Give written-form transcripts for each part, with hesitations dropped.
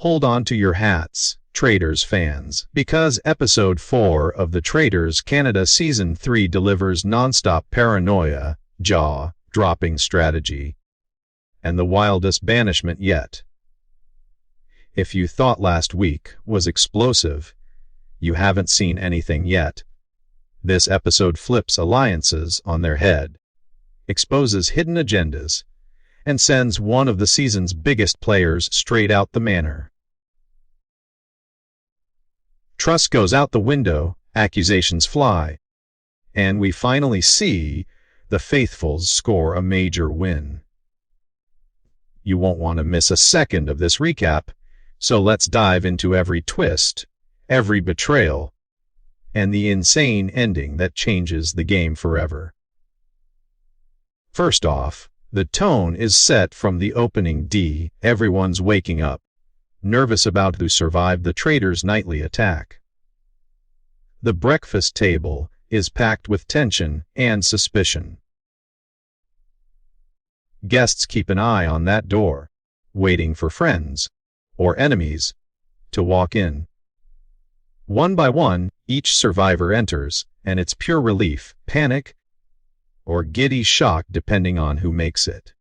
Hold on to your hats, Traitors fans, because Episode 4 of the Traitors Canada Season 3 delivers non-stop paranoia, jaw-dropping strategy, and the wildest banishment yet. If you thought last week was explosive, you haven't seen anything yet. This episode flips alliances on their head, exposes hidden agendas, and sends one of the season's biggest players straight out the manor. Trust goes out the window, accusations fly, and we finally see the faithfuls score a major win. You won't want to miss a second of this recap, so let's dive into every twist, every betrayal, and the insane ending that changes the game forever. First off, the tone is set from the opening D. Everyone's waking up, nervous about who survived the Traitors' nightly attack. The breakfast table is packed with tension and suspicion. Guests keep an eye on that door, waiting for friends, or enemies, to walk in. One by one, each survivor enters, and it's pure relief, panic, or giddy shock depending on who makes it.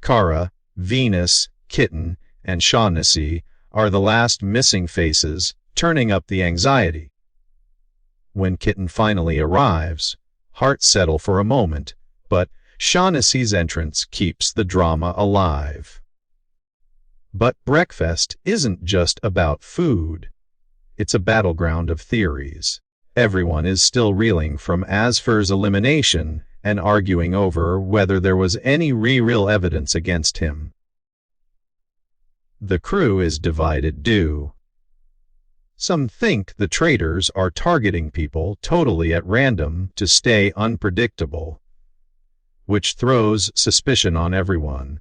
Kara, Venus, Kitten, and Shaughnessy are the last missing faces, turning up the anxiety. When Kitten finally arrives, hearts settle for a moment, but Shaughnessy's entrance keeps the drama alive. But breakfast isn't just about food. It's a battleground of theories. Everyone is still reeling from Asfer's elimination and arguing over whether there was any real evidence against him. The crew is divided too. Some think the Traitors are targeting people totally at random to stay unpredictable, which throws suspicion on everyone.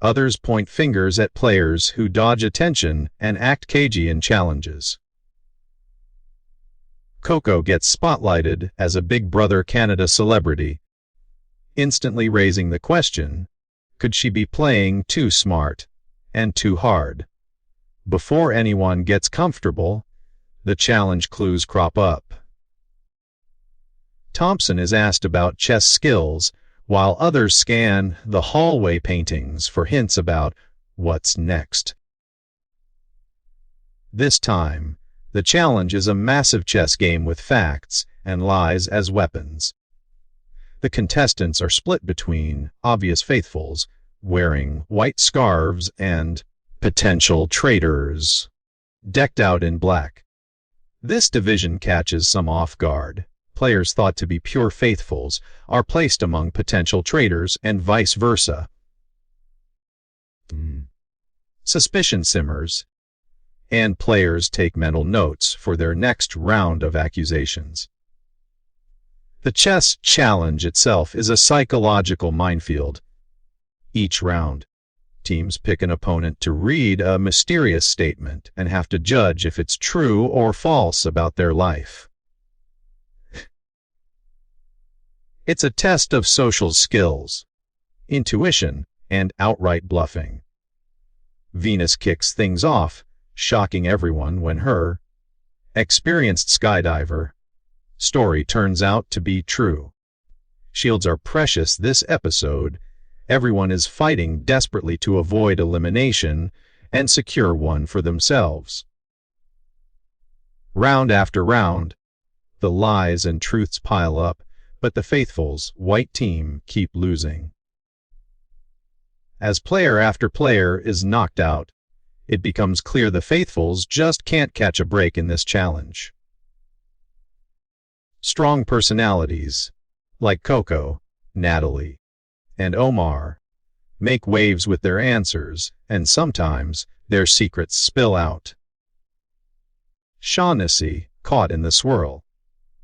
Others point fingers at players who dodge attention and act cagey in challenges. Coco gets spotlighted as a Big Brother Canada celebrity, instantly raising the question, could she be playing too smart and too hard? Before anyone gets comfortable, the challenge clues crop up. Thompson is asked about chess skills, while others scan the hallway paintings for hints about what's next. This time, the challenge is a massive chess game with facts and lies as weapons. The contestants are split between obvious faithfuls, wearing white scarves, and potential traitors, decked out in black. This division catches some off guard. Players thought to be pure faithfuls are placed among potential traitors and vice versa. Suspicion simmers, and players take mental notes for their next round of accusations. The chess challenge itself is a psychological minefield. Each round, teams pick an opponent to read a mysterious statement and have to judge if it's true or false about their life. It's a test of social skills, intuition, and outright bluffing. Venus kicks things off, shocking everyone when her experienced skydiver story turns out to be true. Shields are precious this episode. Everyone is fighting desperately to avoid elimination and secure one for themselves. Round after round, the lies and truths pile up, but the faithfuls' white team keep losing. As player after player is knocked out, it becomes clear the faithfuls just can't catch a break in this challenge. Strong personalities, like Coco, Natalie, and Omar, make waves with their answers, and sometimes their secrets spill out. Shaughnessy, caught in the swirl,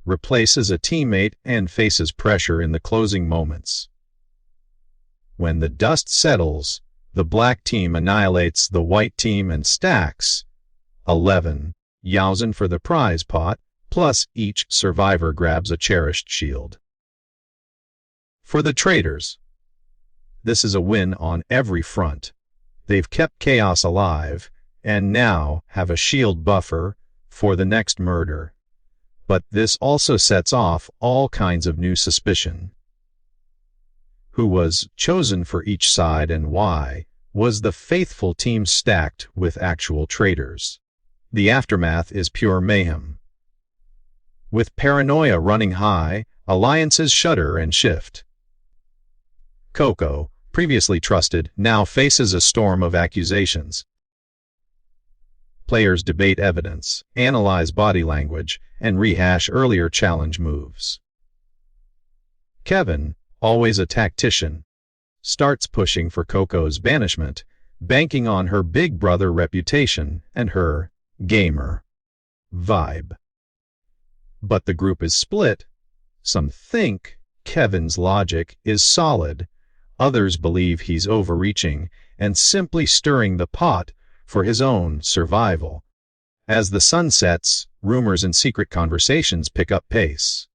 replaces a teammate and faces pressure in the closing moments. When the dust settles, the black team annihilates the white team and stacks 11,000 for the prize pot, plus each survivor grabs a cherished shield. For the Traitors, this is a win on every front. They've kept chaos alive, and now have a shield buffer for the next murder. But this also sets off all kinds of new suspicion. Who was chosen for each side and why? Was the faithful team stacked with actual traitors? The aftermath is pure mayhem. With paranoia running high, alliances shudder and shift. Coco, previously trusted, now faces a storm of accusations. Players debate evidence, analyze body language, and rehash earlier challenge moves. Kevin, always a tactician, starts pushing for Coco's banishment, banking on her big brother reputation and her gamer vibe. But the group is split. Some think Kevin's logic is solid. Others believe he's overreaching and simply stirring the pot for his own survival. As the sun sets, rumors and secret conversations pick up pace.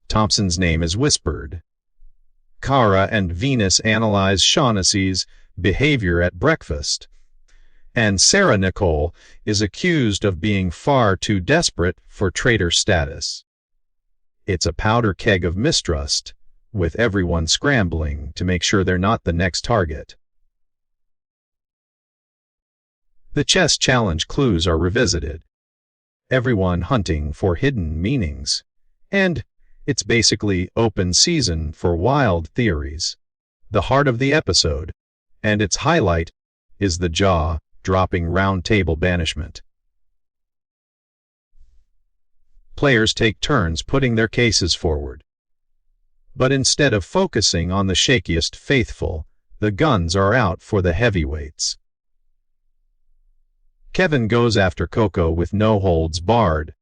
Thompson's name is whispered. Kara and Venus analyze Shaughnessy's behavior at breakfast. And Sarah Nicole is accused of being far too desperate for traitor status. It's a powder keg of mistrust, with everyone scrambling to make sure they're not the next target. The chess challenge clues are revisited. Everyone hunting for hidden meanings. And it's basically open season for wild theories. The heart of the episode, and its highlight, is the jaw-dropping round-table banishment. Players take turns putting their cases forward. But instead of focusing on the shakiest faithful, the guns are out for the heavyweights. Kevin goes after Coco with no holds barred,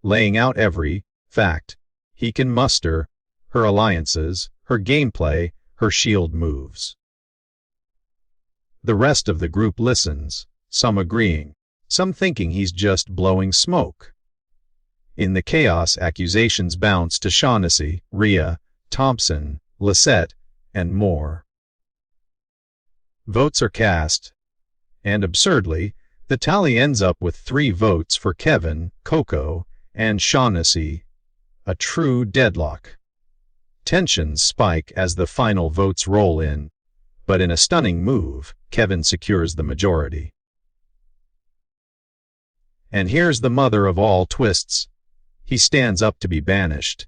laying out every fact he can muster, her alliances, her gameplay, her shield moves. The rest of the group listens, some agreeing, some thinking he's just blowing smoke. In the chaos, accusations bounce to Shaughnessy, Rhea, Thompson, Lisette, and more. Votes are cast, and absurdly, the tally ends up with 3 votes for Kevin, Coco, and Shaughnessy, a true deadlock. Tensions spike as the final votes roll in, but in a stunning move, Kevin secures the majority. And here's the mother of all twists. He stands up to be banished,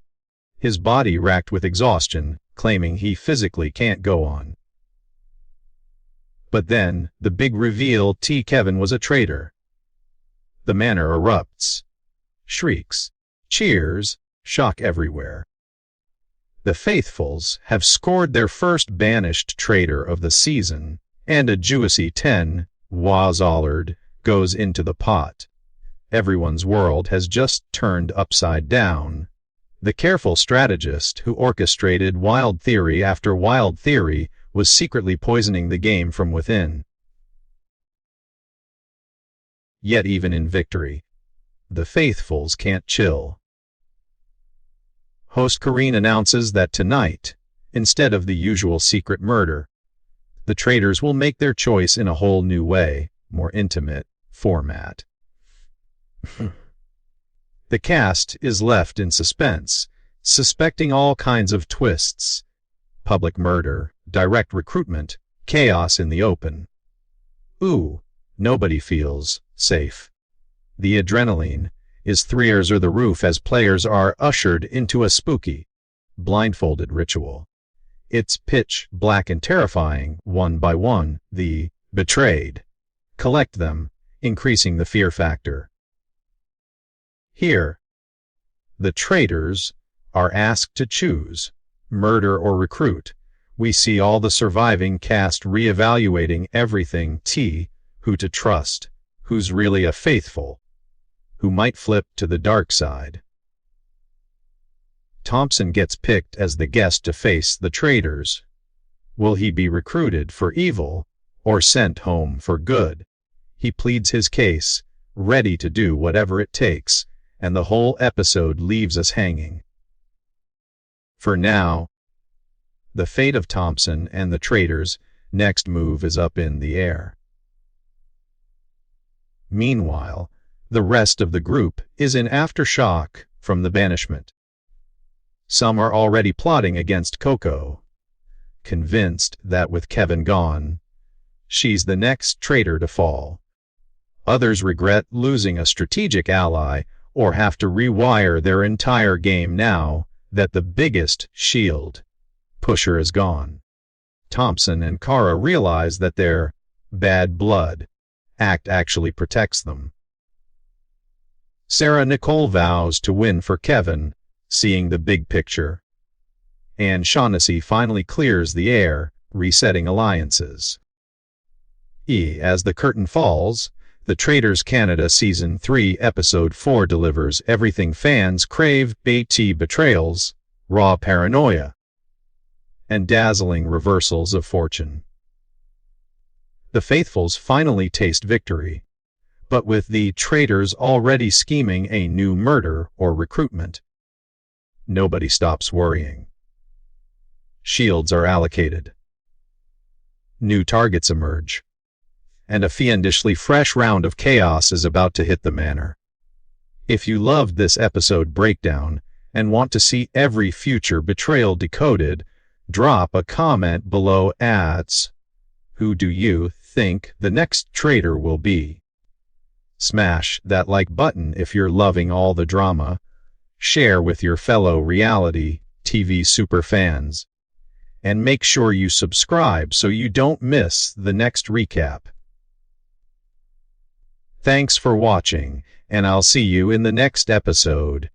his body racked with exhaustion, claiming he physically can't go on. But then, the big reveal: Kevin was a traitor. The manor erupts. Shrieks, cheers, shock everywhere. The faithfuls have scored their first banished traitor of the season, and a juicy 10 Wazallard goes into the pot. Everyone's world has just turned upside down. The careful strategist who orchestrated wild theory after wild theory was secretly poisoning the game from within. Yet even in victory, the faithfuls can't chill. Host Kareen announces that tonight, instead of the usual secret murder, the traitors will make their choice in a whole new way, more intimate format. The cast is left in suspense, suspecting all kinds of twists: public murder, direct recruitment, chaos in the open. Ooh, nobody feels safe. The adrenaline is through the roof as players are ushered into a spooky, blindfolded ritual. It's pitch black and terrifying. One by one, the betrayed collect them, increasing the fear factor. Here, the traitors are asked to choose murder or recruit. We see all the surviving cast reevaluating everything: who to trust, who's really a faithful, who might flip to the dark side. Thompson gets picked as the guest to face the traitors. Will he be recruited for evil or sent home for good? He pleads his case, ready to do whatever it takes, and the whole episode leaves us hanging. For now, the fate of Thompson and the traitors Next move is up in the air. Meanwhile, the rest of the group is in aftershock from the banishment. Some are already plotting against Coco, convinced that with Kevin gone, she's the next traitor to fall. Others regret losing a strategic ally or have to rewire their entire game now that the biggest shield pusher is gone. Thompson and Kara realize that their bad blood act actually protects them. Sarah Nicole vows to win for Kevin, seeing the big picture. And Shaughnessy finally clears the air, resetting alliances. As the curtain falls, the Traitors Canada Season 3 Episode 4 delivers everything fans crave: betrayals, raw paranoia, and dazzling reversals of fortune. The faithfuls finally taste victory, but with the traitors already scheming a new murder or recruitment, nobody stops worrying. Shields are allocated. New targets emerge, and a fiendishly fresh round of chaos is about to hit the manor. If you loved this episode breakdown and want to see every future betrayal decoded, drop a comment below at who do you think the next traitor will be? Smash that like button if you're loving all the drama. Share with your fellow reality TV superfans. And make sure you subscribe so you don't miss the next recap. Thanks for watching, and I'll see you in the next episode.